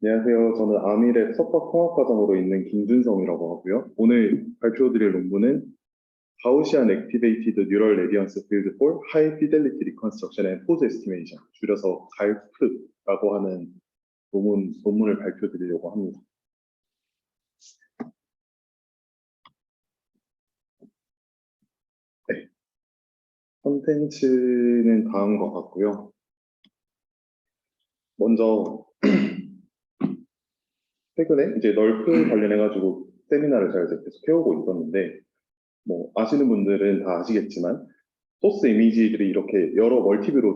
안녕하세요. 저는 아미랩 석박통합과정으로 있는 김준성이라고 하고요. 오늘 발표드릴 논문은 Gaussian Activated Neural Radiance Field for High Fidelity Reconstruction and Pose Estimation, 줄여서 GALF라고 하는 논문을 발표드리려고 합니다. 네. 컨텐츠는 다음과 같고요. 먼저 최근에 이제 널프 관련해가지고 세미나를 제가 이제 계속 해오고 있었는데, 뭐 아시는 분들은 다 아시겠지만 소스 이미지들이 이렇게 여러 멀티뷰로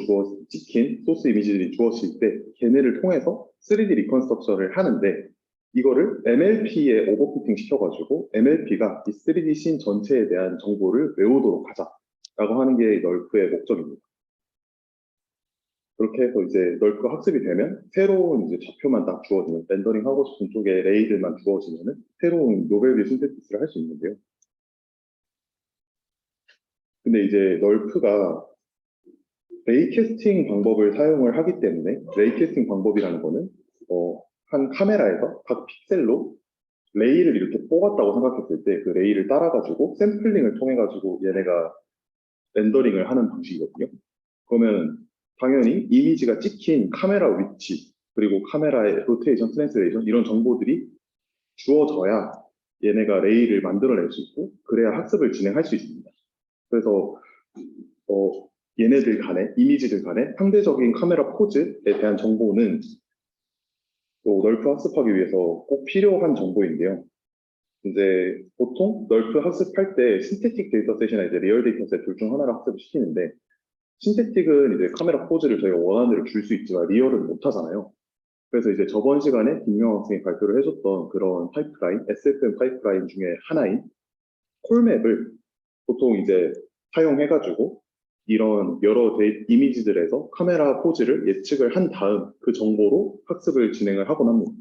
찍힌 소스 이미지들이 주어질 때 걔네를 통해서 3D 리컨스트럭션을 하는데, 이거를 MLP에 오버피팅 시켜가지고 MLP가 이 3D 씬 전체에 대한 정보를 외우도록 하자라고 하는 게 널프의 목적입니다. 그렇게 해서 이제 널프가 학습이 되면 새로운 이제 좌표만 딱 주어지면, 렌더링 하고 싶은 쪽에 레이들만 주어지면은 새로운 노벨 신테시스를 할 수 있는데요. 근데 이제 널프가 레이캐스팅 방법을 사용을 하기 때문에, 레이캐스팅 방법이라는 거는 한 카메라에서 각 픽셀로 레이를 이렇게 뽑았다고 생각했을 때 그 레이를 따라가지고 샘플링을 통해가지고 얘네가 렌더링을 하는 방식이거든요. 그러면 당연히 이미지가 찍힌 카메라 위치, 그리고 카메라의 로테이션, 트랜스레이션 이런 정보들이 주어져야 얘네가 레이를 만들어낼 수 있고, 그래야 학습을 진행할 수 있습니다. 그래서 얘네들 간에, 이미지들 간에 상대적인 카메라 포즈에 대한 정보는 또 널프 학습하기 위해서 꼭 필요한 정보인데요. 이제 보통 널프 학습할 때 신테틱 데이터셋이나 이제 리얼 데이터셋 둘 중 하나를 학습을 시키는데, 신테틱은 이제 카메라 포즈를 저희가 원하는 대로 줄 수 있지만 리얼은 못 하잖아요. 그래서 이제 저번 시간에 김명 학생이 발표를 해줬던 그런 파이프라인, SFM 파이프라인 중에 하나인 콜맵을 보통 이제 사용해가지고 이런 여러 이미지들에서 카메라 포즈를 예측을 한 다음 그 정보로 학습을 진행을 하곤 합니다.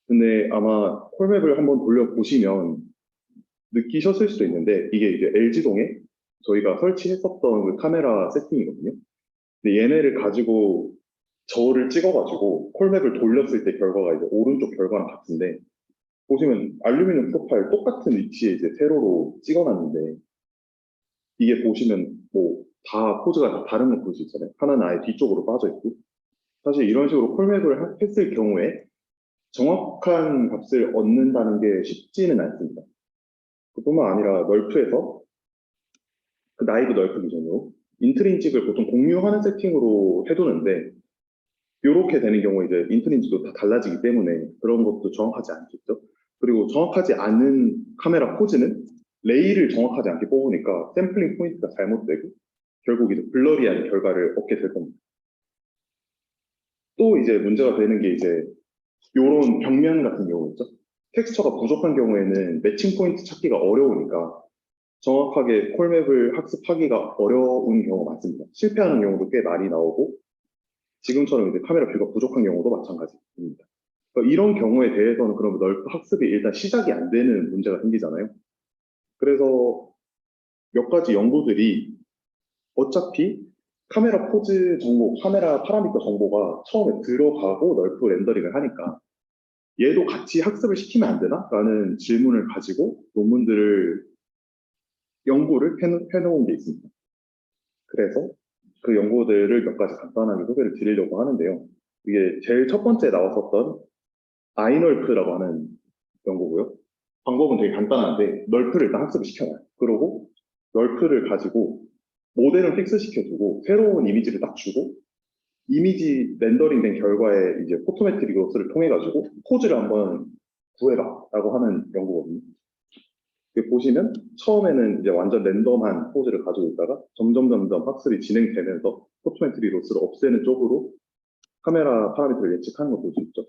근데 아마 콜맵을 한번 돌려보시면 느끼셨을 수도 있는데, 이게 이제 LG동에 저희가 설치했었던 그 카메라 세팅이거든요. 근데 얘네를 가지고 저를 찍어가지고 콜맵을 돌렸을 때 결과가 이제 오른쪽 결과랑 같은데, 보시면 알루미늄 프로파일 똑같은 위치에 이제 세로로 찍어놨는데, 이게 보시면 뭐 다 포즈가 다 다른 거 볼 수 있잖아요. 하나는 아예 뒤쪽으로 빠져 있고. 사실 이런 식으로 콜맵을 했을 경우에 정확한 값을 얻는다는 게 쉽지는 않습니다. 그뿐만 아니라 널프에서 그 나이브 널프 기준으로 인트린직을 보통 공유하는 세팅으로 해두는데, 이렇게 되는 경우에 이제 인트린직도 다 달라지기 때문에 그런 것도 정확하지 않겠죠. 그리고 정확하지 않은 카메라 포즈는 레이를 정확하지 않게 뽑으니까 샘플링 포인트가 잘못되고 결국 이제 블러리한 결과를 얻게 될 겁니다. 또 이제 문제가 되는 게 이제 이런 벽면 같은 경우였죠. 텍스처가 부족한 경우에는 매칭 포인트 찾기가 어려우니까 정확하게 콜맵을 학습하기가 어려운 경우가 많습니다. 실패하는 경우도 꽤 많이 나오고, 지금처럼 이제 카메라 뷰가 부족한 경우도 마찬가지입니다. 그러니까 이런 경우에 대해서는 그러면 널프 학습이 일단 시작이 안 되는 문제가 생기잖아요. 그래서 몇 가지 연구들이 어차피 카메라 포즈 정보, 카메라 파라미터 정보가 처음에 들어가고 널프 렌더링을 하니까 얘도 같이 학습을 시키면 안 되나? 라는 질문을 가지고 연구를 해놓은 게 있습니다. 그래서 그 연구들을 몇 가지 간단하게 소개를 드리려고 하는데요. 이게 제일 첫 번째 나왔었던 아이널프라고 하는 연구고요. 방법은 되게 간단한데, 널프를 일단 학습을 시켜놔요. 그러고 널프를 가지고 모델을 픽스 시켜주고 새로운 이미지를 딱 주고, 이미지 렌더링 된 결과에 이제 포토메트릭 로스를 통해 가지고 포즈를 한번 구해라 라고 하는 연구거든요. 보시면 처음에는 이제 완전 랜덤한 포즈를 가지고 있다가 점점 학습이 진행되면서 포토메트리 로스를 없애는 쪽으로 카메라 파라미터를 예측하는 걸 볼 수 있죠.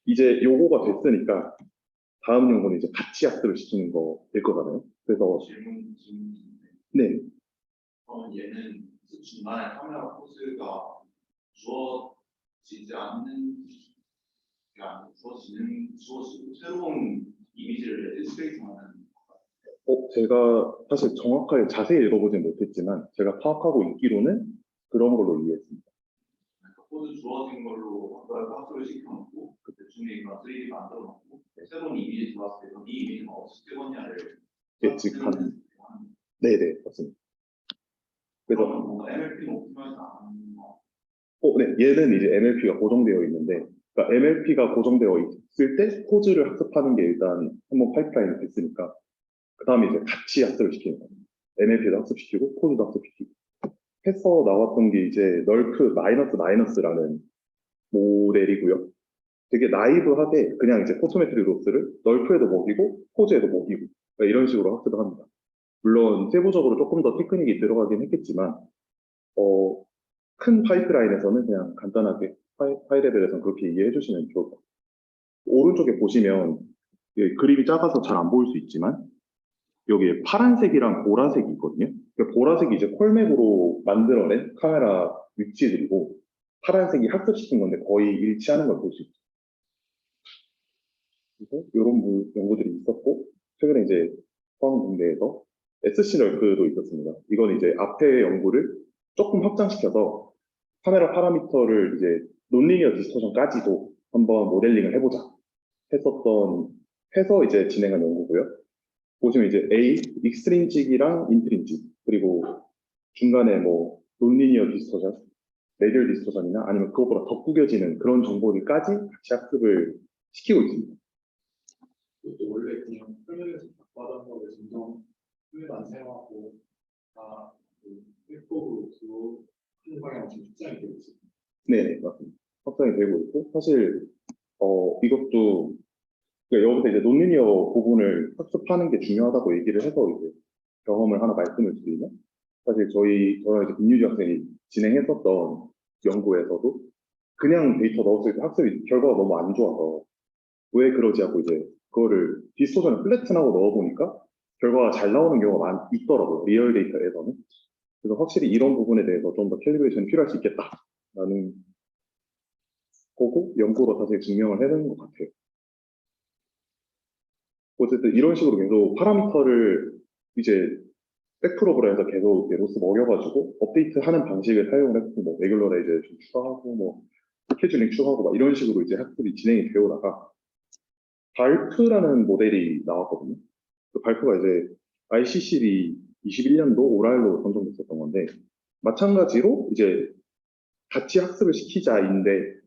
이제 요거가 됐으니까 다음 연구는 이제 같이 학습을 시키는 거일 거잖아요. 그래서 네. 얘는 중간에 카메라 포즈가 주어지지 않는, 주어지고 새로운 이미지를 레지스트레이트하는. 제가 사실 정확하게 자세히 읽어보진 못했지만 제가 파악하고 있기로는 그런 걸로 이해했습니다. 포즈 주어진 걸로 학습을 시켜놓고 그 대충이가 3D 만들어 놓고 새로운 이미지 들어왔을 때 이 이미지가 어떻게 찍었냐를 예측하는. 네네, 맞습니다. 그래서 그러면 뭔가 MLP는 옵티마이즈 안 하는 거. 네, 얘는 이제 NLP가 고정되어 있는데, 그러니까 MLP가 고정되어 있을 때 포즈를 학습하는 게 일단 한번 파이프라인이 됐으니까, 그 다음에 이제 같이 학습을 시키는 거예요. NLP도 학습시키고, 포즈도 학습시키고. 해서 나왔던 게 이제 널프 마이너스 마이너스라는 모델이고요. 되게 나이브하게 그냥 이제 포토메트리 로스를 널프에도 먹이고, 포즈에도 먹이고, 그러니까 이런 식으로 학습을 합니다. 물론 세부적으로 조금 더 테크닉이 들어가긴 했겠지만, 큰 파이프라인에서는 그냥 간단하게 하이 레벨에서는 그렇게 이해해 주시면 좋을 것 같아요. 오른쪽에 보시면 그림이 작아서 잘 안 보일 수 있지만 여기에 파란색이랑 보라색이 있거든요. 보라색이 이제 콜맥으로 만들어낸 카메라 위치들이고 파란색이 학습시킨 건데 거의 일치하는 걸 볼 수 있죠. 그래서 이런 연구들이 있었고 최근에 이제 포항공대에서 SC 널프도 있었습니다. 이건 이제 앞에 연구를 조금 확장시켜서 카메라 파라미터를 이제 논리니어 디스토션까지도 한번 모델링을 해보자 해서 이제 진행한 연구고요. 보시면 이제 A, 익스트린직이랑 인트린직 그리고 중간에 뭐 논리니어 디스토션, 레디얼 디스토션이나 아니면 그것보다 더 구겨지는 그런 정보들까지 같이 학습을 시키고 있습니다. 그것도 원래 그냥 표면에서 받아온 거를 점점 표면 안 사용하고 다그 백법으로 주로 하는 방향으로 지금 확장이 되고 있습니다. 네, 맞습니다. 확장이 되고 있고 사실 이것도 그러니까 여기서 이제 논리니어 부분을 학습하는 게 중요하다고 얘기를 해서 이제 경험을 하나 말씀을 드리면 사실 저랑 이제 김유지 학생이 진행했었던 연구에서도 그냥 데이터 넣었을 때 학습이 결과가 너무 안 좋아서 왜 그러지 하고 이제 그거를 디스토션을 플래튼하고 넣어보니까 결과가 잘 나오는 경우가 있더라고요. 리얼 데이터에서는. 그래서 확실히 이런 부분에 대해서 좀 더 캘리브레이션이 필요할 수 있겠다라는 거고 연구로 사실 증명을 해낸 것 같아요. 어쨌든 이런 식으로 계속 파라미터를 이제 백프로그램에서 계속 이제 로스 먹여가지고 업데이트하는 방식을 사용을 했고 뭐 레귤러라이제이션 추가하고 뭐 스케줄링 추가하고 막 이런 식으로 이제 학습이 진행이 되오다가 발프라는 모델이 나왔거든요. 그 발프가 이제 ICCD 21년도 오랄로 선정됐었던 건데 마찬가지로 이제 같이 학습을 시키자인데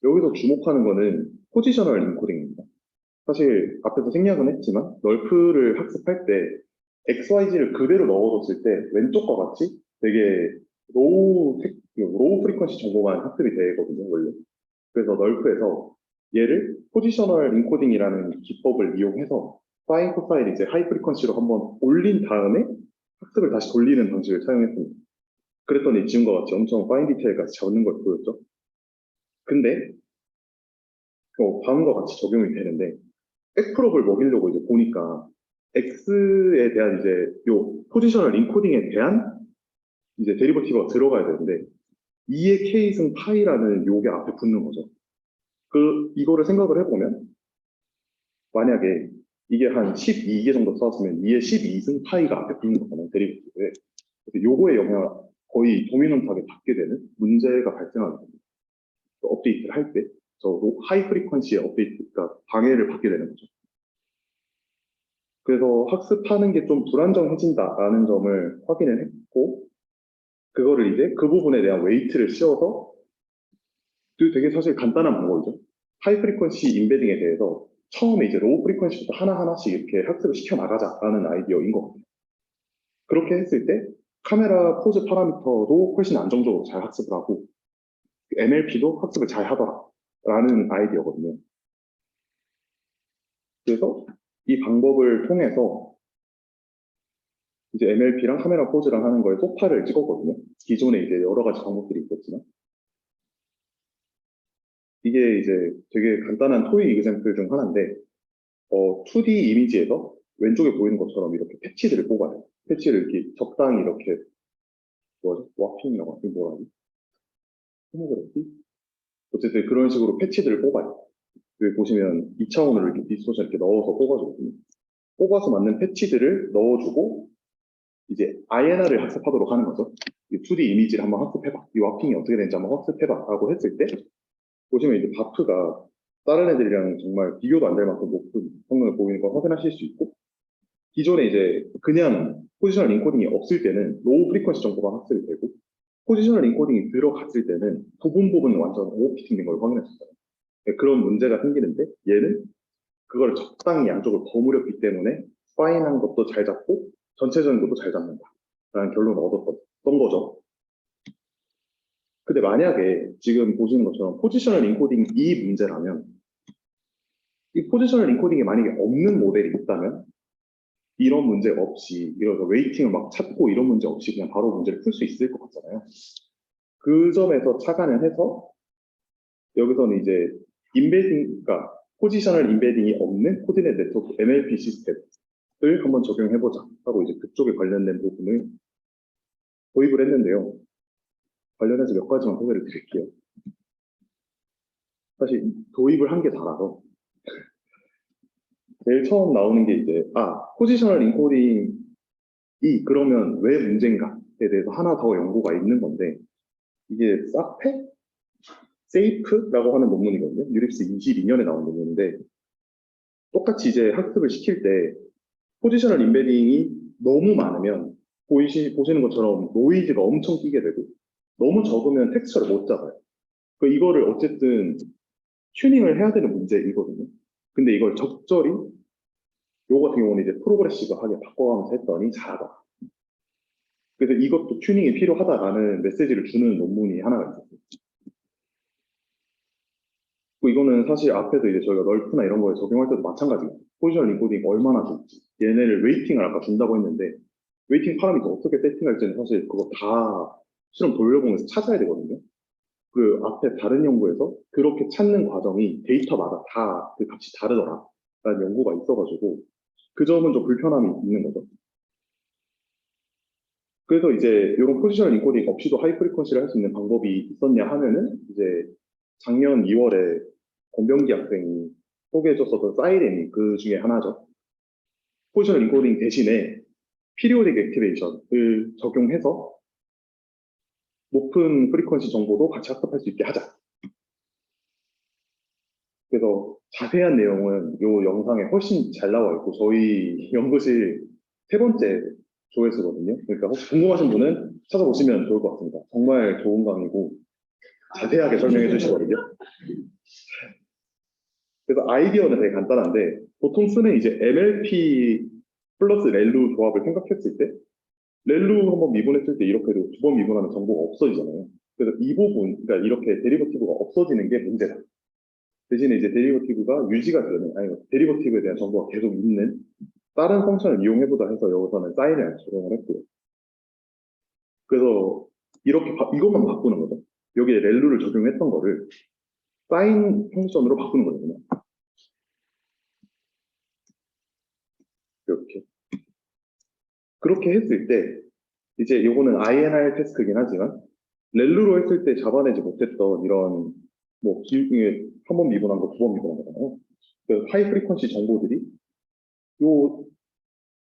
여기서 주목하는 거는 포지셔널 인코딩입니다. 사실 앞에서 생략은 했지만 널프를 학습할 때 XYZ를 그대로 넣어줬을 때 왼쪽과 같이 되게 로우 프리퀀시 정보만 학습이 되거든요, 원래. 그래서 널프에서 얘를 포지셔널 인코딩이라는 기법을 이용해서 사인 코사인 이제 하이 프리퀀시로 한번 올린 다음에 학습을 다시 돌리는 방식을 사용했습니다. 그랬더니 지금과 같이 엄청 파인 디테일까지 잡는 걸 보였죠. 근데 다음과 같이 적용이 되는데 백프롭을 먹이려고 이제 보니까 X에 대한 이제 요 포지셔널 인코딩에 대한 이제 데리버티브가 들어가야 되는데 2의 K승 파이라는 요게 앞에 붙는 거죠. 이거를 생각을 해보면 만약에 이게 한 12개 정도 써왔으면 2의 12승 파이가 앞에 붙는 거잖아요. 데리버티브에. 그래서 요거의 영향을 거의 도미넌트하게 받게 되는 문제가 발생하게 됩니다. 업데이트를 할 때 저 하이 프리퀀시의 업데이트가 방해를 받게 되는 거죠. 그래서 학습하는 게 좀 불안정해진다라는 점을 확인을 했고 그거를 이제 그 부분에 대한 웨이트를 씌워서 되게 사실 간단한 방법이죠. 하이 프리퀀시 인베딩에 대해서 처음에 이제 로우 프리퀀시부터 하나하나씩 이렇게 학습을 시켜나가자라는 아이디어인 것 같아요. 그렇게 했을 때 카메라 포즈 파라미터도 훨씬 안정적으로 잘 학습을 하고 MLP도 학습을 잘 하더라라는 아이디어거든요. 그래서 이 방법을 통해서 이제 MLP랑 카메라 포즈랑 하는 거에 소파를 찍었거든요. 기존에 이제 여러 가지 방법들이 있었지만 이게 이제 되게 간단한 토이 이그샘플 중 하나인데 2D 이미지에서 왼쪽에 보이는 것처럼 이렇게 패치들을 뽑아요. 패치를 이렇게 적당히 이렇게 뭐죠? 와핑이라고 하지? 뭐라 하지? 호모그래피? 어쨌든 그런 식으로 패치들을 뽑아요. 여기 보시면 2차원으로 이렇게 디스토션 이렇게 넣어서 뽑아주거든요. 뽑아서 맞는 패치들을 넣어주고 이제 INR을 학습하도록 하는 거죠. 이 2D 이미지를 한번 학습해봐. 이 와핑이 어떻게 되는지 한번 학습해봐. 라고 했을 때 보시면 이제 바프가 다른 애들이랑 정말 비교도 안 될 만큼 높은 성능을 보이는 걸 확인하실 수 있고, 기존에 이제 그냥 포지셔널 인코딩이 없을 때는 로우 프리퀀시 정보가 학습이 되고, 포지셔널 인코딩이 들어갔을 때는 부분 완전 오버피팅된 걸 확인했었어요. 그런 문제가 생기는데 얘는 그걸 적당히 양쪽을 버무렸기 때문에 파인한 것도 잘 잡고 전체적인 것도 잘 잡는다 라는 결론을 얻었던 거죠. 근데 만약에 지금 보시는 것처럼 포지셔널 인코딩 이 문제라면, 이 포지셔널 인코딩이 만약에 없는 모델이 있다면 이런 문제 없이, 이런 웨이팅을 막 찾고 이런 문제 없이 그냥 바로 문제를 풀 수 있을 것 같잖아요. 그 점에서 착안을 해서 여기서는 이제 인베딩, 그러니까 포지셔널 인베딩이 없는 코디넷 네트워크 MLP 시스템을 한번 적용해보자 하고 이제 그쪽에 관련된 부분을 도입을 했는데요. 관련해서 몇 가지만 소개를 드릴게요. 사실 도입을 한 게 다라서 제일 처음 나오는 게 이제 포지셔널 인코딩이 그러면 왜 문제인가에 대해서 하나 더 연구가 있는 건데, 이게 사페? 세이프라고 하는 논문이거든요. 유립스 22년에 나온 논문인데, 똑같이 이제 학습을 시킬 때 포지셔널 인베딩이 너무 많으면 보시는 것처럼 노이즈가 엄청 끼게 되고, 너무 적으면 텍스처를 못 잡아요. 이거를 어쨌든 튜닝을 해야 되는 문제이거든요. 근데 이걸 적절히 요거 같은 경우는 이제 프로그레시브하게 바꿔가면서 했더니 잘하더라. 그래서 이것도 튜닝이 필요하다라는 메시지를 주는 논문이 하나가 있었어요. 이거는 사실 앞에도 이제 저희가 널프나 이런 거에 적용할 때도 마찬가지예요. 포지셔널 인코딩 얼마나 줄지. 얘네를 웨이팅을 아까 준다고 했는데, 웨이팅 파라미터 어떻게 세팅할지는 사실 그거 다 실험 돌려보면서 찾아야 되거든요. 그 앞에 다른 연구에서 그렇게 찾는 과정이 데이터마다 다 그 값이 다르더라 라는 연구가 있어가지고 그 점은 좀 불편함이 있는 거죠. 그래서 이제 이런 포지셔널 인코딩 없이도 하이 프리퀀시를 할 수 있는 방법이 있었냐 하면은, 이제 작년 2월에 권병기 학생이 소개해줬었던 사이렌이 그 중에 하나죠. 포지셔널 인코딩 대신에 피리오딕 액티베이션을 적용해서 높은 프리퀀시 정보도 같이 학습할 수 있게 하자. 그래서 자세한 내용은 이 영상에 훨씬 잘 나와 있고, 저희 연구실 세 번째 조회수거든요. 그러니까 혹시 궁금하신 분은 찾아보시면 좋을 것 같습니다. 정말 좋은 강의고 자세하게 설명해 주시거든요. 그래서 아이디어는 되게 간단한데, 보통 쓰는 이제 MLP 플러스 렐루 조합을 생각했을 때, 렐루 한번 미분했을 때 이렇게 두 번 미분하면 정보가 없어지잖아요. 그래서 이 부분, 그러니까 이렇게 데리버티브가 없어지는 게 문제다. 대신에 이제 데리버티브가 유지가 되는, 아니, 데리버티브에 대한 정보가 계속 있는 다른 펑션을 이용해보자 해서 여기서는 사인을 적용을 했고요. 그래서 이렇게 이것만 바꾸는 거죠. 여기에 렐루를 적용했던 거를 사인 펑션으로 바꾸는 거거든요. 이렇게. 그렇게 했을 때 이제 요거는 INR 태스크긴 하지만 렐루로 했을 때 잡아내지 못했던 이런 뭐 기울기에 한 번 미분한 거, 두 번 미분한 거잖아요. 그 하이 프리퀀시 정보들이 요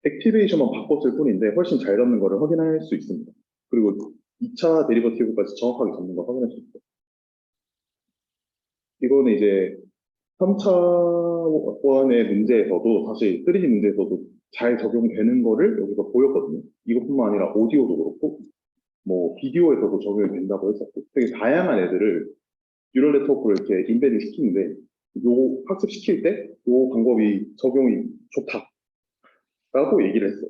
액티베이션만 바꿨을 뿐인데 훨씬 잘 잡는 거를 확인할 수 있습니다. 그리고 2차 데리버티브까지 정확하게 잡는 걸 확인할 수 있어요. 이거는 이제 3차원의 문제에서도, 사실 3D 문제에서도 잘 적용되는 거를 여기서 보였거든요. 이것뿐만 아니라 오디오도 그렇고 뭐 비디오에서도 적용이 된다고 했었고, 되게 다양한 애들을 뉴럴 네트워크를 이렇게 인베딩 시키는데, 요 학습시킬 때 요 방법이 적용이 좋다라고 얘기를 했어요.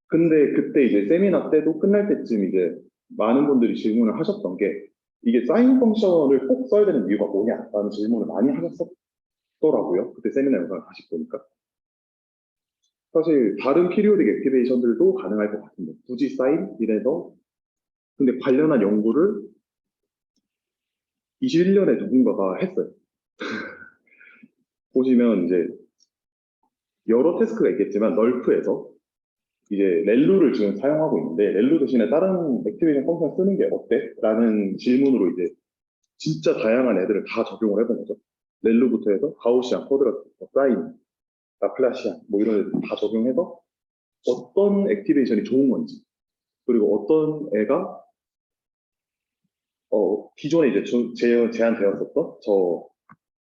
근데 그때 이제 세미나 때도 끝날 때쯤 이제 많은 분들이 질문을 하셨던 게, 이게 사인 펑션을 꼭 써야 되는 이유가 뭐냐라는 질문을 많이 하셨더라고요. 그때 세미나 영상을 다시 보니까. 사실 다른 피리오딕 액티베이션들도 가능할 것 같은데 굳이 사인 이래서, 근데 관련한 연구를 21년에 누군가가 했어요. 보시면 이제 여러 태스크가 있겠지만 널프에서 이제 렐루를 지금 사용하고 있는데, 렐루 대신에 다른 액티베이션 펑션 쓰는 게 어때? 라는 질문으로 이제 진짜 다양한 애들을 다 적용을 해본 거죠. 렐루부터 해서 가우시안, 쿼드라트, 사인, 라플라시안 뭐 이런 애들 다 적용해서 어떤 액티베이션이 좋은 건지, 그리고 어떤 애가 기존에 이제 제안되었었던 저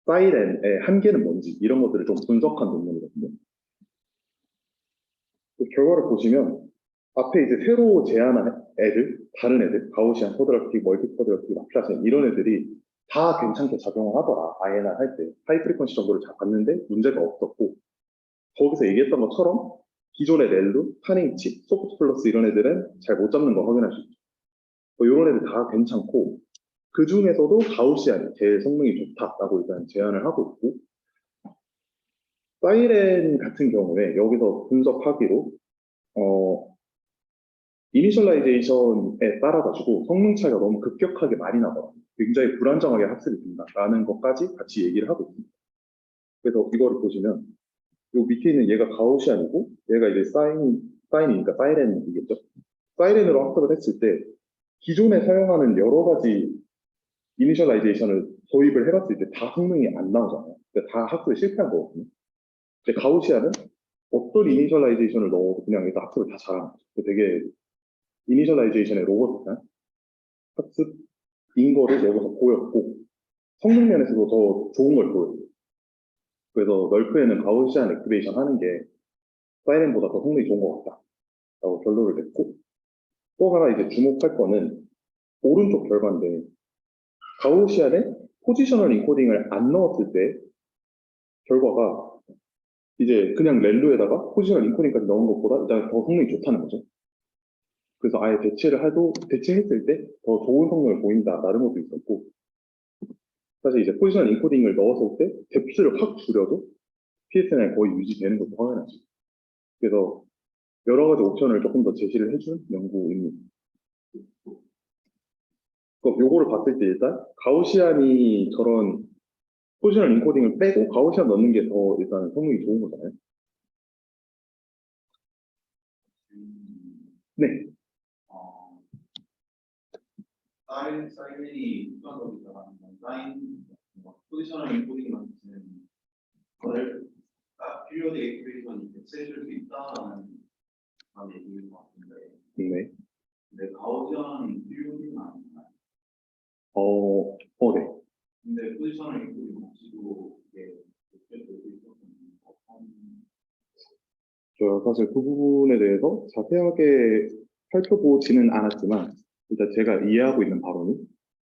사이렌의 한계는 뭔지 이런 것들을 좀 분석한 논문이거든요. 그 결과를 보시면 앞에 이제 새로 제안한 애들, 다른 애들, 가우시안, 쿼드라틱, 멀티 쿼드라틱, 라플라시안 이런 애들이 다 괜찮게 작용을 하더라. INR 할 때 하이 프리퀀시 정도를 잘 봤는데 문제가 없었고 거기서 얘기했던 것처럼 기존의 렐루, 파닝치, 소프트 플러스 이런 애들은 잘 못 잡는 거 확인할 수 있죠. 이런 애들 다 괜찮고 그 중에서도 가우시안이 제일 성능이 좋다라고 일단 제안을 하고 있고 사이렌 같은 경우에 여기서 분석하기로 이니셜라이제이션에 따라가지고 성능 차이가 너무 급격하게 많이 나더라고요. 굉장히 불안정하게 학습이 된다라는 것까지 같이 얘기를 하고 있습니다. 그래서 이거를 보시면 요 밑에 있는 얘가 가우시안이고 얘가 이제 사인이니까 사이렌이겠죠. 사이렌으로 학습을 했을 때 기존에 사용하는 여러 가지 이니셜라이제이션을 도입을 해봤을 때 다 성능이 안 나오잖아요. 그러니까 다 학습에 실패한 거거든요. 근데 가우시안은 어떤 이니셜라이제이션을 넣어도 그냥 일단 학습을 다 잘하는 거죠. 되게 이니셜라이제이션의 로봇한 학습인 거를 여기서 보였고 성능 면에서도 더 좋은 걸 보여요. 그래서 널프에는 가우시안 액티베이션 하는 게 사이렌보다 더 성능이 좋은 것 같다라고 결론을 냈고 또 하나 이제 주목할 거는 오른쪽 결과인데 가우시안에 포지셔널 인코딩을 안 넣었을 때 결과가 이제 그냥 렐루에다가 포지셔널 인코딩까지 넣은 것보다 일단 더 성능이 좋다는 거죠. 그래서 아예 대체했을 때 더 좋은 성능을 보인다라는 것도 있었고 사실 이제 포지셔널 인코딩을 넣었을 때 뎁스를 확 줄여도 PSN이 거의 유지되는 것도 확인하죠. 그래서 여러 가지 옵션을 조금 더 제시를 해준 연구입니다. 요거를 봤을 때 일단 가우시안이 저런 포지셔널 인코딩을 빼고 가우시안 넣는 게 더 일단 성능이 좋은 거잖아요. 네. 사이렌이 습관적이다라는 건 포지셔널 인코딩 같은 거를 딱 피리어드 액티베이션이 대체해줄 수 있다는 그런 얘기인 것 같은데 네. 근데 가우시안 피리어드는 아닌가요? 네. 근데 포지셔널 인코딩 없이도 이게 대체되고 있었던 저 사실 그 부분에 대해서 자세하게 살펴보지는 않았지만 일단 제가 이해하고 있는 바로는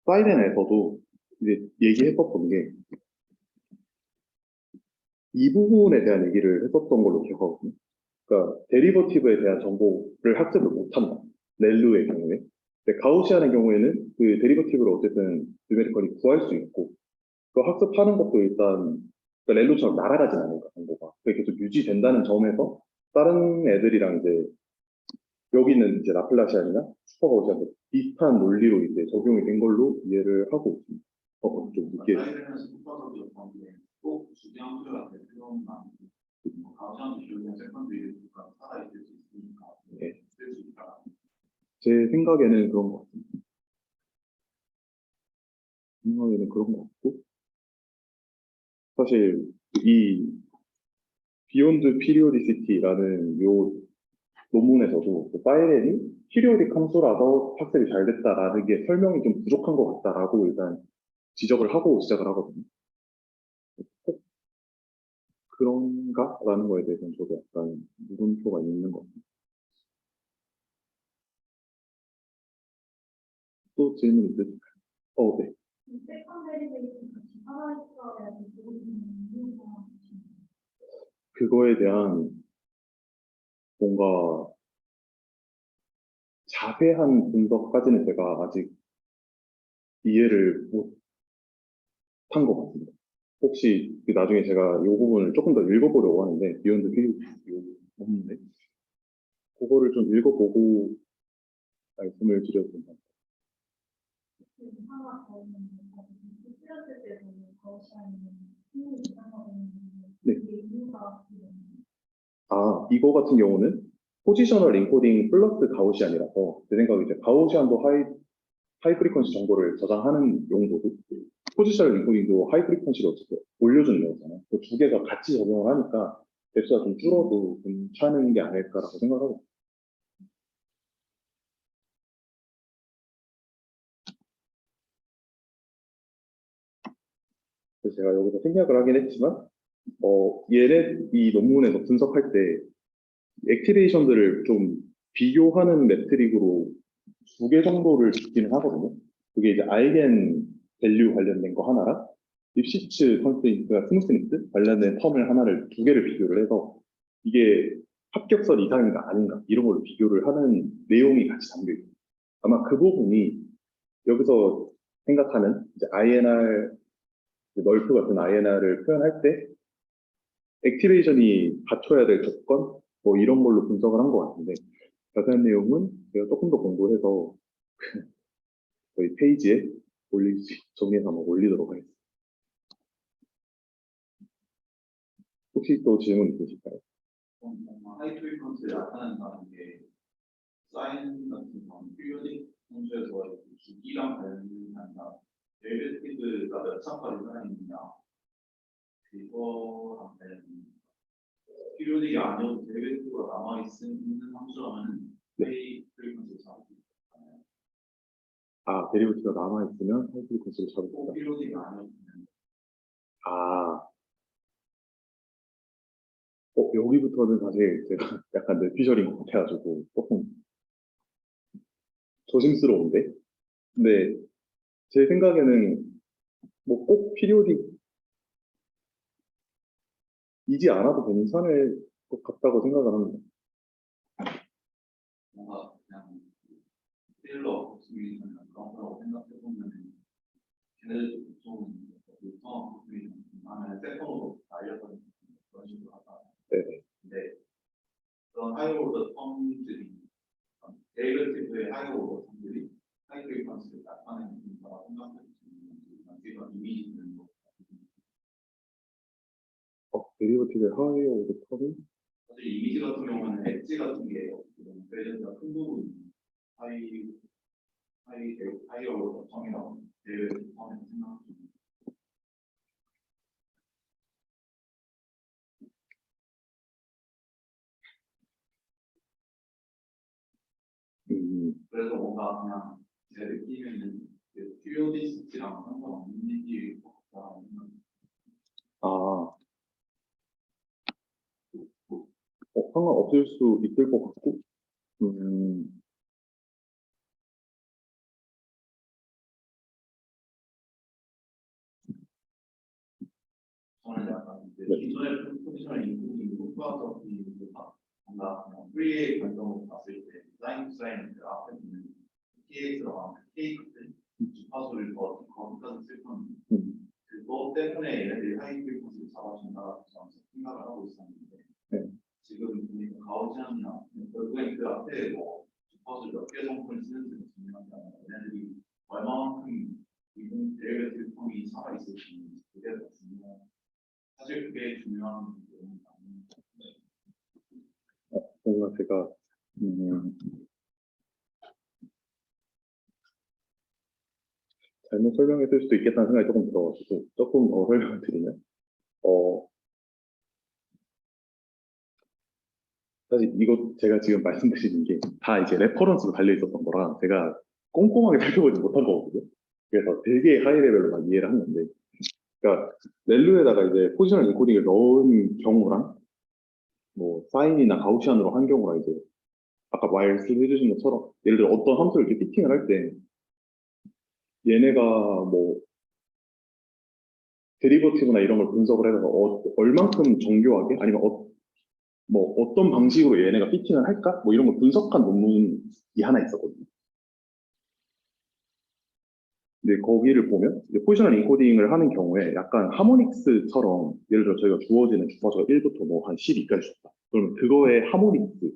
사이렌에서도 이제 얘기했었던 게 이 부분에 대한 얘기를 했었던 걸로 기억하거든요. 그러니까 데리버티브에 대한 정보를 학습을 못한다. 렐루의 경우에. 근데 가우시안의 경우에는 그 데리버티브를 어쨌든 누메리컬이 구할 수 있고 그 학습하는 것도 일단 그러니까 렐루처럼 날아가진 않으니까 정보가 그게 계속 유지된다는 점에서 다른 애들이랑 이제 여기는 이제 라플라시안이나 슈퍼가우시안도 비슷한 논리로 이제 적용이 된 걸로 이해를 하고 있습니다. 좀 늦게. 사이렌은 습관적이었던 게꼭 주장 필요가 될 필요는 아니고 가우시안 기준의 세컨드가 살아있을 수 있으니까 네. 쓸 수 있다. 제 생각에는 그런 것 같습니다. 생각에는 그런 것 같고 사실 이 비욘드 피리오디시티라는 요 논문에서도 그 사이렌이 피리오딕 함수라서 학습이 잘 됐다라는 게 설명이 좀 부족한 것 같다라고 일단 지적을 하고 시작을 하거든요. 꼭 그런가라는 거에 대해서는 저도 약간 물음표가 있는 것 같아요. 또 질문 있으실까요? 네. 그거에 대한 뭔가 자세한 분석까지는 제가 아직 이해를 못한 것 같습니다. 혹시 나중에 제가 이 부분을 조금 더 읽어보려고 하는데 비욘드 피리오디시티 논문인데 그거를 좀 읽어보고 말씀을 드려도 된다. 네. 이거 같은 경우는 포지셔널 인코딩 플러스 가우시안이라서 제 생각에 이제 가우시안도 하이 프리퀀시 정보를 저장하는 용도고 포지셔널 인코딩도 하이 프리퀀시를 어떻게 올려주는 거잖아요. 그 두 개가 같이 적용을 하니까 대수가 좀 줄어도 괜찮은 게 아닐까라고 생각하고 그래서 제가 여기서 생략을 하긴 했지만, 얘네 이 논문에서 분석할 때 액티베이션들을 좀 비교하는 매트릭으로 2개 정도를 주기는 하거든요. 그게 이제 아이겐 밸류 관련된 거 하나랑 립시츠 컨스트레인트가 스무스니스 관련된 텀을 하나를 2개를 비교를 해서 이게 합격선 이상인가 아닌가 이런 걸로 비교를 하는 내용이 같이 담겨 있어요. 아마 그 부분이 여기서 생각하는 이제 INR 널프 같은 INR을 표현할 때 액티베이션이 갖춰야 될 조건 뭐 이런 걸로 분석을 한 것 같은데 자세한 내용은 제가 조금 더 공부해서 저희 페이지에 정리해서 한번 올리도록 하겠습니다. 혹시 또 질문 있으실까요? 하이 프리퀀스를 나타낸다는 게 사인 같은 경우는 피리오딕 함수에서 주기랑 관련한다. 데리베티브가 몇 차까지 살아있느냐 그거랑 관련된 피리오딕이 아니어도 데리베티브가 남아있는 함수라면 하이 프리퀀스를 잡을 수 있잖아요. 아, 데리버티가 남아있으면 하이브리드 코스를 잡을 수 꼭 있다. 피리오딕이 아니어도 아, 여기부터는 사실 제가 약간 뇌피셜인 것 같아가지고 조금 조심스러운데? 근데 제 생각에는 뭐 꼭 피리오딕이지 않아도 괜찮을 것 같다고 생각을 합니다. 뭔가 그냥 테일러 시뮬레이션이나 그런 거라고 생각해보면 걔네들도 보통 루터 시뮬레이션 하면 세컨으로 날려버리는 그런 식으로 하다. 네네. 근데 그런 하이오르더 텀들이 데리베티브의 하이오르더 텀들이 하이 프리퀀스를 나타내는 거라고 생각해보면 이런 이미지 드는 거. 데리버티의 하이어 오브 텀이 사실 이미지 같은 경우는 엣지 같은 게 그래전가 큰 부분이 하이어로 텀이라고 데리베티브 텀에서 생각합니다. 그래서 뭔가 그냥 제 느낌에는 퓨어디스트랑 상관없는 얘기일 것 같다는 생각이. 아, 상관없을 수 있을 것 같고, 저는 약간 이제 네. 기존의 포지션을 인клuding 후과적인가 뭔가 그냥 프리의 관점으로 봤을 때 디자인 그 앞에 있는 TX로 나오는 케이크들 주파수를 더 거기까지 쓸 건데 그거 때문에 얘네들이 하이 프리퀀스를 잡아준다라고 저는 생각을 하고 있었는데 네. 지금 보니까 가우지안이나 결국엔 그 앞에 뭐 주파수 몇 개 정도를 쓰는지도 중요하지 않아요. 얘네들이 얼마만큼 이분 데리베티브 텀이 살아있을지 그게 더 중요해요. 사실 그게 중요한 부분은 아닌데. 뭔가 제가, 잘못 설명했을 수도 있겠다는 생각이 조금 들어가지고, 조금 더 설명을 드리면, 사실 이거 제가 지금 말씀드리는 게 다 이제 레퍼런스로 달려 있었던 거라 제가 꼼꼼하게 살펴보지 못한 거거든요. 그래서 되게 하이 레벨로만 이해를 한 건데, 그러니까 렐루에다가 이제 포지셔널 인코딩을 넣은 경우랑 뭐 사인이나 가우시안으로 한 경우랑 이제 아까 말씀해주신 것처럼 예를 들어 어떤 함수를 이렇게 피팅을 할 때 얘네가 뭐 데리버티브나 이런 걸 분석을 해서 얼만큼 정교하게 아니면 뭐 어떤 방식으로 얘네가 피팅을 할까? 뭐 이런 걸 분석한 논문이 하나 있었거든요. 근데 거기를 보면 이제 포지셔널 인코딩을 하는 경우에 약간 하모닉스처럼 예를 들어 저희가 주어지는 주파수가 1부터 뭐 한 12까지 줬다. 그러면 그거의 하모닉스에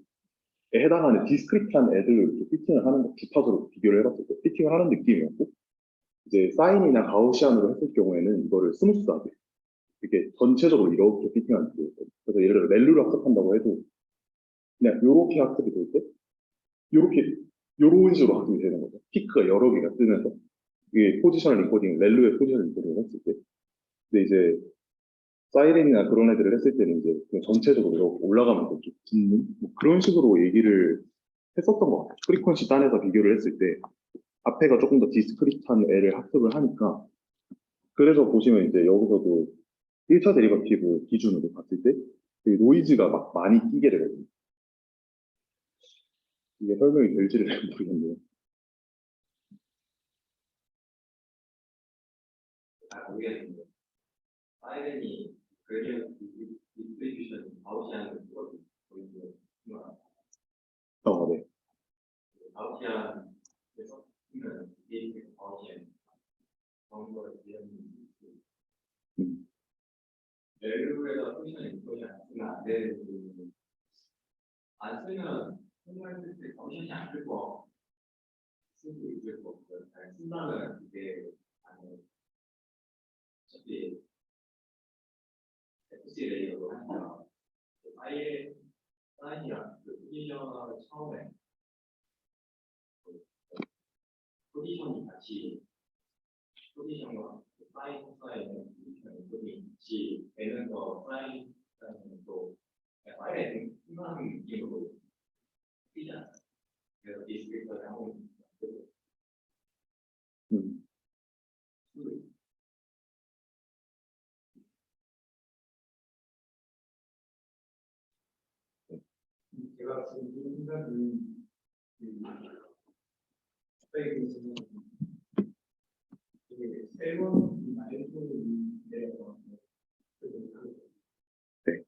해당하는 디스크리트한 애들로 이렇게 피팅을 하는 거 주파수로 비교를 해봤을 때 피팅을 하는 느낌이었고 이제 사인이나 가우시안으로 했을 경우에는 이거를 스무스하게 이렇게 전체적으로 이렇게 피팅하는 느낌이었거든요. 그래서 예를 들어 렐루를 학습한다고 해도 그냥 이렇게 학습이 될 때 이렇게 이런 식으로 학습이 되는 거죠. 피크가 여러 개가 뜨면서 이게 포지셔널 인코딩, 렐루의 포지셔널 인코딩을 했을 때 근데 이제 사이렌이나 그런 애들을 했을 때는 이제 그냥 전체적으로 이렇게 올라가면서 이렇게 붙는 뭐 그런 식으로 얘기를 했었던 것 같아요. 프리퀀시 딴에서 비교를 했을 때 앞에가 조금 더 디스크리트한 애를 학습을 하니까 그래서 보시면 이제 여기서도 1차 데리버티브 기준으로 봤을 때 되게 노이즈가 막 많이 끼게 되거든요. 이게 설명이 될지를 잘 모르겠네요. 잘 모르겠는데 사이렌이 그레디언트 디스트리뷰션 가우시안을 보이고 네. 가우시안에서 쓰면 이게 가우시안 정보를 이해하는 음, 렐루에다 포지션이 거의 안 쓰면 안 되는 부분은 안 쓰면 설명했을 때 가우시안이 안 쓸 거 쓰고 있을 거 잘 쓴다면 이게 어차피 FC 레이어로 하니까 아예 사인이랑 그 포지션을 처음에 포지션이 같이 포지션과 사인에 포지션이 같이 되면서 사인은 또 사인에 끝나는 느낌으로 쓰이지 않아요. 그래서 디스크리터를 하고 있는 음, 제가 지금 이 순간은 스페이스 지금 이게 세 번이 말씀이 내려서 네.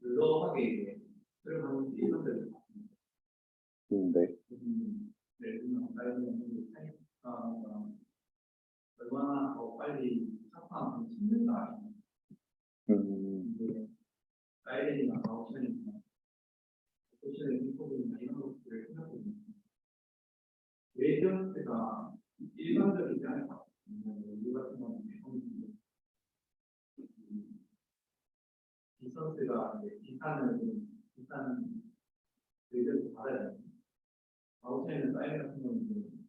블러하게 들어가는 일반들 네. 얼마나 더 빨리 착화하면 힘든가 음, 가이드나 가오션이나 소셜 인포그램이나 이런 것들을 생각해보면 레이전스가 일반적이지 않다. 우리 같은 경우는 비선스가 비싼 레이전스 받아야 됩니다. 가오션이나 사이드 같은 경우는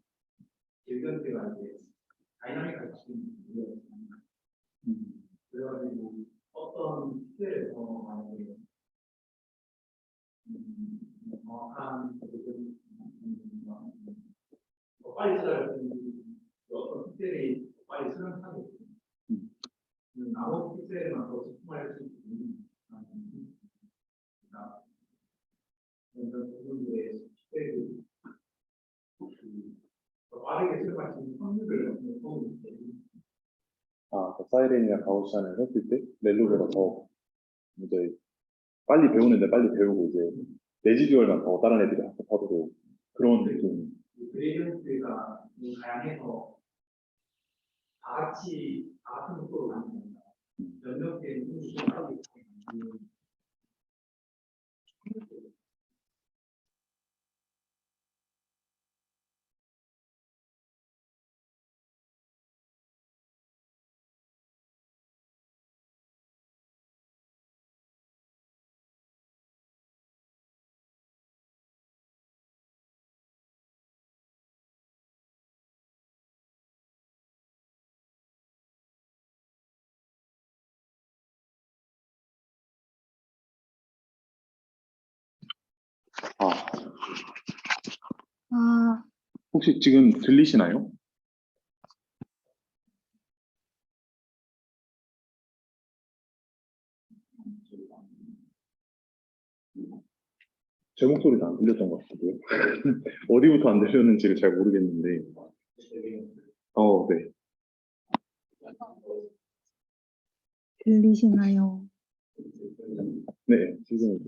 레이전스가 이제 다이나믹하게 바뀌는 거예요. 그래가지고 어떤 시대에서 만약에 정확한 더 빨리 찾아갈 수 있는 어떤 픽셀이 더 빨리 수렴하고 나머지 픽셀에만 더 집중할 수 있는 이런 부분들의 픽셀이 더 빠르게 수렴할 수 있는 확률을 보고 있어요. 그 사이렌이나 가우시안을 했을 때 렐로보다 더 이제 빨리 배우는데 빨리 배우고 이제 레지듀얼만 더 다른 애들이 합격하도록 그런 느낌. 그레이던스가 다양해서 다 같은 속도로 가는 겁니다. 몇몇 개는 힘이 빠르게 가는 아, 아, 혹시 지금 들리시나요? 제 목소리도 안 들렸던 것 같고요. 어디부터 안 들렸는지를 잘 모르겠는데. 네. 들리시나요? 네, 지금.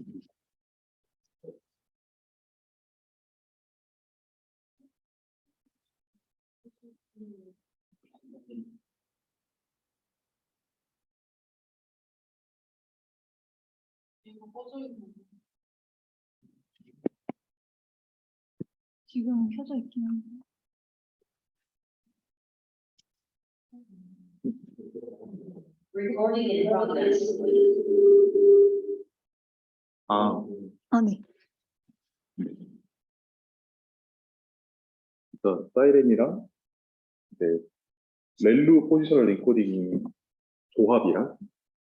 지금 켜져 있긴 한데. Recording in progress. 아, 네. 그러니까 사이렌이랑 이제 렐루 포지셔널 인코딩 조합이랑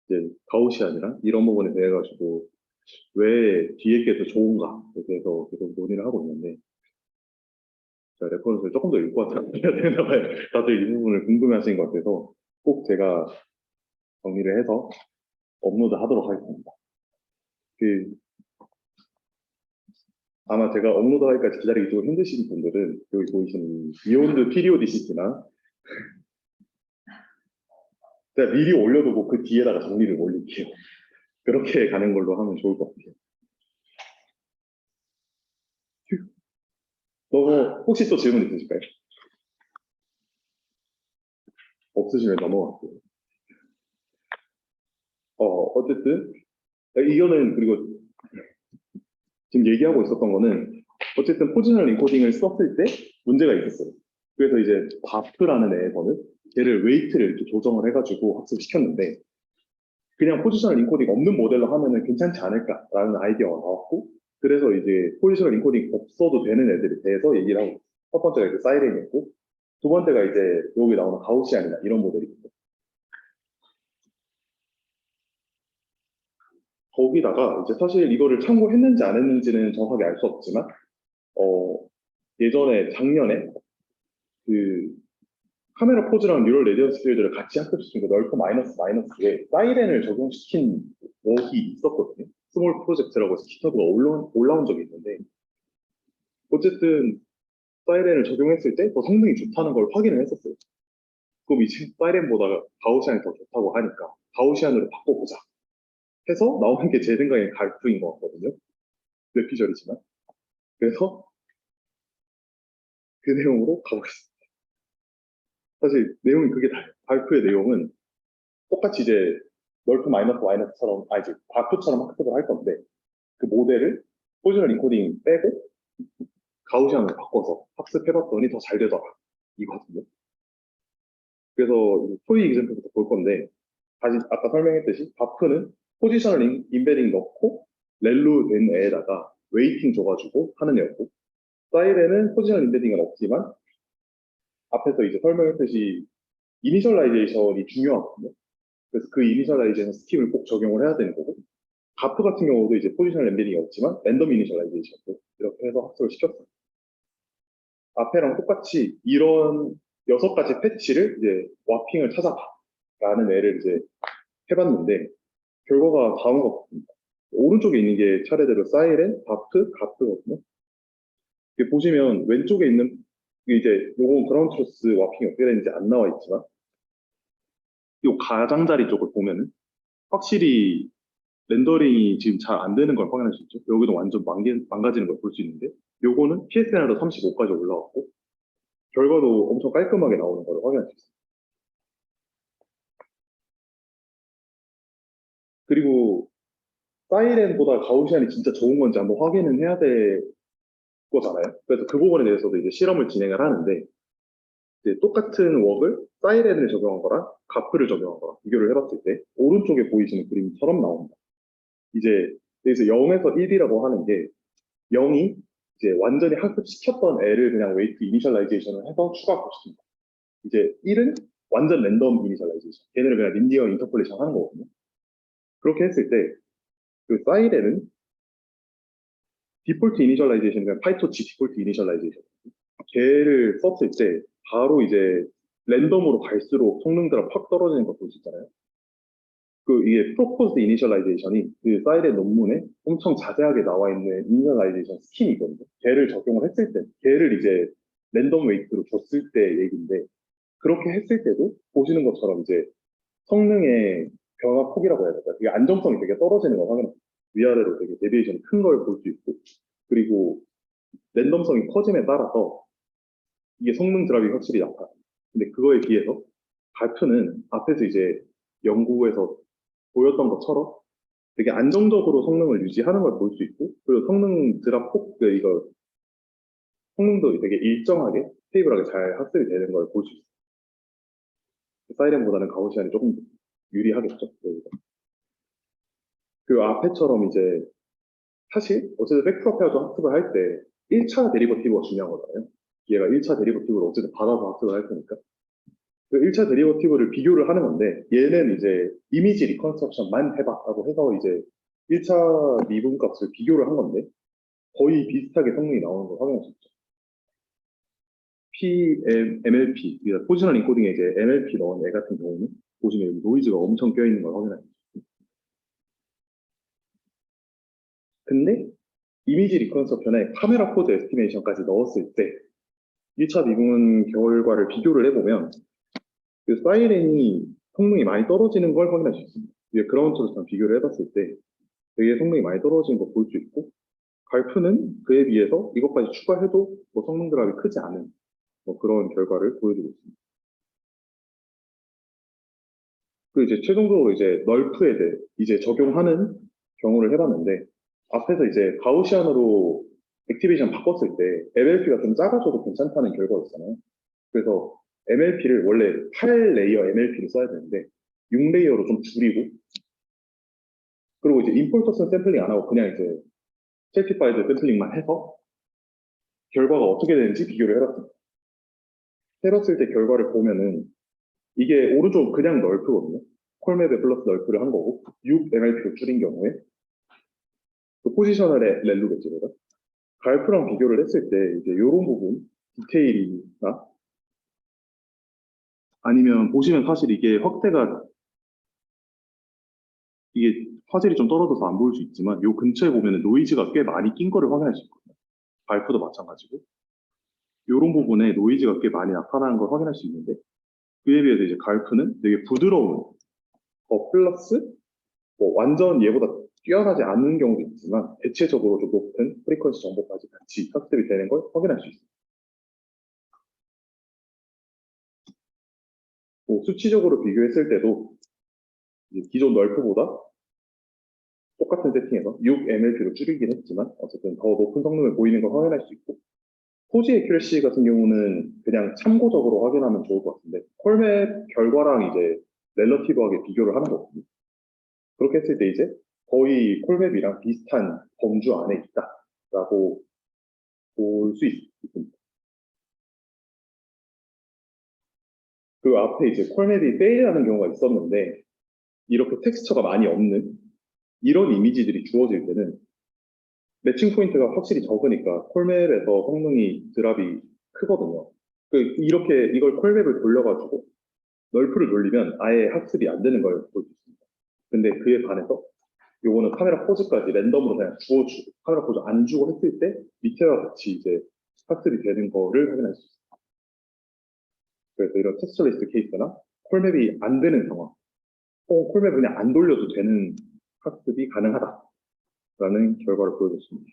이제 가우시안이랑 이런 부분에 대해 가지고 왜 뒤에 게 더 좋은가에 대해서 계속 논의를 하고 있는데 제가 레퍼런스를 조금 더 읽고 왔어야 되나 봐요. 다들 이 부분을 궁금해하시는 것 같아서 꼭 제가 정리를 해서 업로드 하도록 하겠습니다. 그 아마 제가 업로드하기까지 기다리기 좀 힘드신 분들은 여기 보이시는 비욘드 피리오디시티나 제가 미리 올려두고 그 뒤에다가 정리를 올릴게요. 그렇게 가는 걸로 하면 좋을 것 같아요. 휴. 너무 혹시 또 질문 있으실까요? 없으시면 넘어갈게요. 어쨌든 이거는 그리고 지금 얘기하고 있었던 거는 어쨌든 포지셔널 인코딩을 썼을 때 문제가 있었어요. 그래서 이제 바프라는 애에서는 걔를 웨이트를 이렇게 조정을 해가지고 학습시켰는데 그냥 포지셔널 인코딩 없는 모델로 하면은 괜찮지 않을까라는 아이디어가 나왔고 그래서 이제 포지셔널 인코딩 없어도 되는 애들에 대해서 얘기를 하고 있어요. 첫 번째가 이제 사이렌이었고 두 번째가 이제 여기 나오는 가우시안이나 이런 모델이거든요. 거기다가 이제 사실 이거를 참고했는지 안 했는지는 정확하게 알 수 없지만 어, 예전에 작년에 그 카메라 포즈랑 뉴럴 레디언스 필드를 같이 학습시킨 그 널프 마이너스 마이너스에 사이렌을 적용시킨 웍이 있었거든요. 스몰 프로젝트라고 해서 기타브가 올라온 적이 있는데 어쨌든 사이렌을 적용했을 때 더 성능이 좋다는 걸 확인을 했었어요. 그럼 이제 사이렌보다 가우시안이 더 좋다고 하니까 가우시안으로 바꿔보자 해서 나오는 게 제 생각엔 갈프인 것 같거든요. 뇌피셜이지만. 그래서 그 내용으로 가보겠습니다. 사실 내용이 그게 다예요. 발표의 내용은 똑같이 이제 널프 마이너스 마이너스처럼 이제 바프처럼 학습을 할 건데 그 모델을 포지셔널 인코딩 빼고 가우시안으로 바꿔서 학습해봤더니 더 잘 되더라 이거든요. 그래서 토익 이젠트부터 볼 건데 다시 아까 설명했듯이 바프는 포지셔널 인베딩 넣고 렐로 된 애에다가 웨이팅 줘가지고 하는 애였고 사이렌은 포지셔널 인베딩은 없지만 앞에서 이제 설명했듯이 이니셜라이제이션이 중요하거든요. 그래서 그 이니셜라이제이션 스킵을 꼭 적용을 해야 되는 거고 바프 같은 경우도 이제 포지셔널 인베딩이 없지만 랜덤 이니셜라이제이션도 이렇게 해서 학습을 시켰어요. 앞에랑 똑같이 이런 6가지 패치를 이제 와핑을 찾아봐라는 애를 이제 해봤는데 결과가 다음과 같습니다. 오른쪽에 있는 게 차례대로 사이렌, 바프, 가프거든요. 이렇게 보시면 왼쪽에 있는 이제 요건 그라운드 트루스 와핑이 어떻게 되는지 안 나와 있지만 요 가장자리 쪽을 보면은 확실히 렌더링이 지금 잘 안 되는 걸 확인할 수 있죠. 여기도 완전 망가지는 걸 볼 수 있는데 요거는 PSNR도 35까지 올라왔고 결과도 엄청 깔끔하게 나오는 걸 확인할 수 있어요. 그리고 사이렌보다 가우시안이 진짜 좋은 건지 한번 확인은 해야 될 거잖아요. 그래서 그 부분에 대해서도 이제 실험을 진행을 하는데 이제 똑같은 웍을 사이렌을 적용한 거랑 가프를 적용한 거랑 비교를 해봤을 때 오른쪽에 보이시는 그림처럼 나옵니다. 이제 여기서 0에서 1이라고 하는 게 0이 이제 완전히 학습시켰던 애를 그냥 웨이트 이니셜라이제이션을 해서 추가 고시킵니다. 이제 1은 완전 랜덤 이니셜라이제이션. 걔네를 그냥 린니어 인터폴레이션 하는 거거든요. 그렇게 했을 때 그 사이렌은 디폴트 이니셜라이제이션, 그냥 파이토치 디폴트 이니셜라이제이션. 걔를 썼을 때 바로 이제 랜덤으로 갈수록 성능들은 팍 떨어지는 거 볼 수 있잖아요. 그 이게 프로포즈 이니셜라이제이션이 그 사이렌 논문에 엄청 자세하게 나와 있는 이니셜라이제이션 스킨이거든요. 걔를 적용을 했을 때, 걔를 이제 랜덤 웨이트로 줬을 때 얘기인데 그렇게 했을 때도 보시는 것처럼 이제 성능의 변화 폭이라고 해야 될까요? 이게 안정성이 되게 떨어지는 걸 확인합니다. 위아래로 되게 데비에이션이 큰 걸 볼 수 있고 그리고 랜덤성이 커짐에 따라서 이게 성능 드랍이 확실히 나타나요. 근데 그거에 비해서 발표는 앞에서 이제 연구에서 보였던 것처럼 되게 안정적으로 성능을 유지하는 걸 볼 수 있고 그리고 성능 드랍 폭, 이거 성능도 되게 일정하게 스테이블하게 잘 학습이 되는 걸 볼 수 있어요. 사이렌보다는 가우시안이 조금 유리하겠죠. 여기가. 그 앞에처럼 이제 사실 어쨌든 팩트어페어도 학습을 할 때 1차 데리버티브가 중요한 거잖아요. 얘가 1차 데리버티브를 어쨌든 받아서 학습을 할 테니까. 그 1차 데리버티브를 비교를 하는 건데 얘는 이제 이미지 리컨스트럭션만 해봐라고 해서 이제 1차 미분 값을 비교를 한 건데 거의 비슷하게 성능이 나오는 걸 확인할 수 있죠. MLP, 그러니까 포지셔널 인코딩에 이제 MLP 넣은 애 같은 경우는 보시면 여기 노이즈가 엄청 껴있는 걸 확인할 수 있습니다. 근데 이미지 리컨스트럭션에 카메라 코드 에스티메이션까지 넣었을 때 1차 미분 결과를 비교를 해보면 그 사이렌이 성능이 많이 떨어지는 걸 확인할 수 있습니다. 위에 그라운드처럼 비교를 해봤을 때 되게 성능이 많이 떨어지는 걸 볼 수 있고 갈프는 그에 비해서 이것까지 추가해도 뭐 성능 드랍이 크지 않은 뭐 그런 결과를 보여주고 있습니다. 그 이제 최종적으로 이제 널프에 대해 이제 적용하는 경우를 해봤는데 앞에서 이제 가우시안으로 액티베이션 바꿨을 때 MLP가 좀 작아져도 괜찮다는 결과였잖아요. 그래서 MLP를 원래 8레이어 MLP를 써야 되는데 6레이어로 좀 줄이고 그리고 이제 임폴터스 샘플링 안 하고 그냥 이제 certified 샘플링만 해서 결과가 어떻게 되는지 비교를 해봤습니다. 해봤을 때 결과를 보면은 이게 오른쪽 그냥 널프거든요. 콜맵에 플러스 널프를 한 거고 6MLP로 줄인 경우에 그 포지셔널의 렐루겠죠, 제가. 갈프랑 비교를 했을 때 이제 이런 부분 디테일이나 아니면 보시면 사실 이게 확대가 이게 화질이 좀 떨어져서 안 보일 수 있지만 이 근처에 보면 노이즈가 꽤 많이 낀 거를 확인할 수 있거든요. 갈프도 마찬가지고 이런 부분에 노이즈가 꽤 많이 나타나는 걸 확인할 수 있는데 그에 비해서 이제 갈프는 되게 부드러운 플러스 뭐 완전 얘보다 뛰어나지 않는 경우도 있지만 대체적으로 좀 높은 프리퀀시 정보까지 같이 학습이 되는 걸 확인할 수 있습니다. 뭐 수치적으로 비교했을 때도 이제 기존 널프보다 똑같은 세팅에서 6MLP로 줄이긴 했지만 어쨌든 더 높은 성능을 보이는 걸 확인할 수 있고 포지 에큐러시 같은 경우는 그냥 참고적으로 확인하면 좋을 것 같은데 콜맵 결과랑 이제 렐러티브하게 비교를 하는 거거든요. 그렇게 했을 때 이제 거의 콜맵이랑 비슷한 범주 안에 있다라고 볼 수 있습니다. 그 앞에 이제 콜맵이 페일하는 경우가 있었는데 이렇게 텍스처가 많이 없는 이런 이미지들이 주어질 때는 매칭 포인트가 확실히 적으니까 콜맵에서 성능이 드랍이 크거든요. 이렇게 이걸 콜맵을 돌려가지고 널프를 돌리면 아예 학습이 안 되는 걸 볼 수 있습니다. 근데 그에 반해서 요거는 카메라 포즈까지 랜덤으로 그냥 주어주고 카메라 포즈 안 주고 했을 때 밑에와 같이 이제 학습이 되는 거를 확인할 수 있습니다. 그래서 이런 텍스처리스트 케이스나 콜맵이 안 되는 상황, 콜맵 그냥 안 돌려도 되는 학습이 가능하다라는 결과를 보여줬습니다.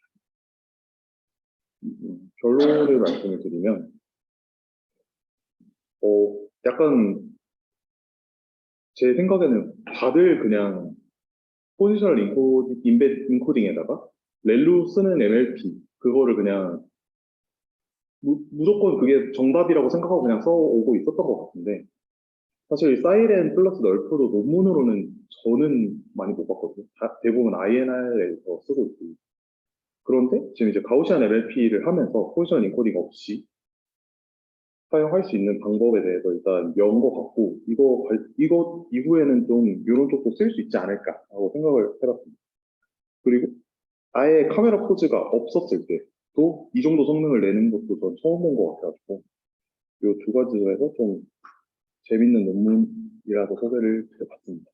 결론을 말씀을 드리면 약간 제 생각에는 다들 그냥 포지셔널 인코딩에다가 렐루 쓰는 MLP 그거를 그냥 무조건 그게 정답이라고 생각하고 그냥 써오고 있었던 것 같은데 사실 사이렌 플러스 널프도 논문으로는 저는 많이 못 봤거든요. 대부분 INR에서 쓰고 있고 그런데 지금 이제 가우시안 MLP를 하면서 포지셔널 인코딩 없이 사용할 수 있는 방법에 대해서 일단 배운 것 같고 이거 이후에는 좀 이런 쪽도 쓸 수 있지 않을까라고 생각을 해봤습니다. 그리고 아예 카메라 포즈가 없었을 때도 이 정도 성능을 내는 것도 전 처음 본 것 같아가지고 이 두 가지에서 좀 재밌는 논문이라서 소개를 드려봤습니다.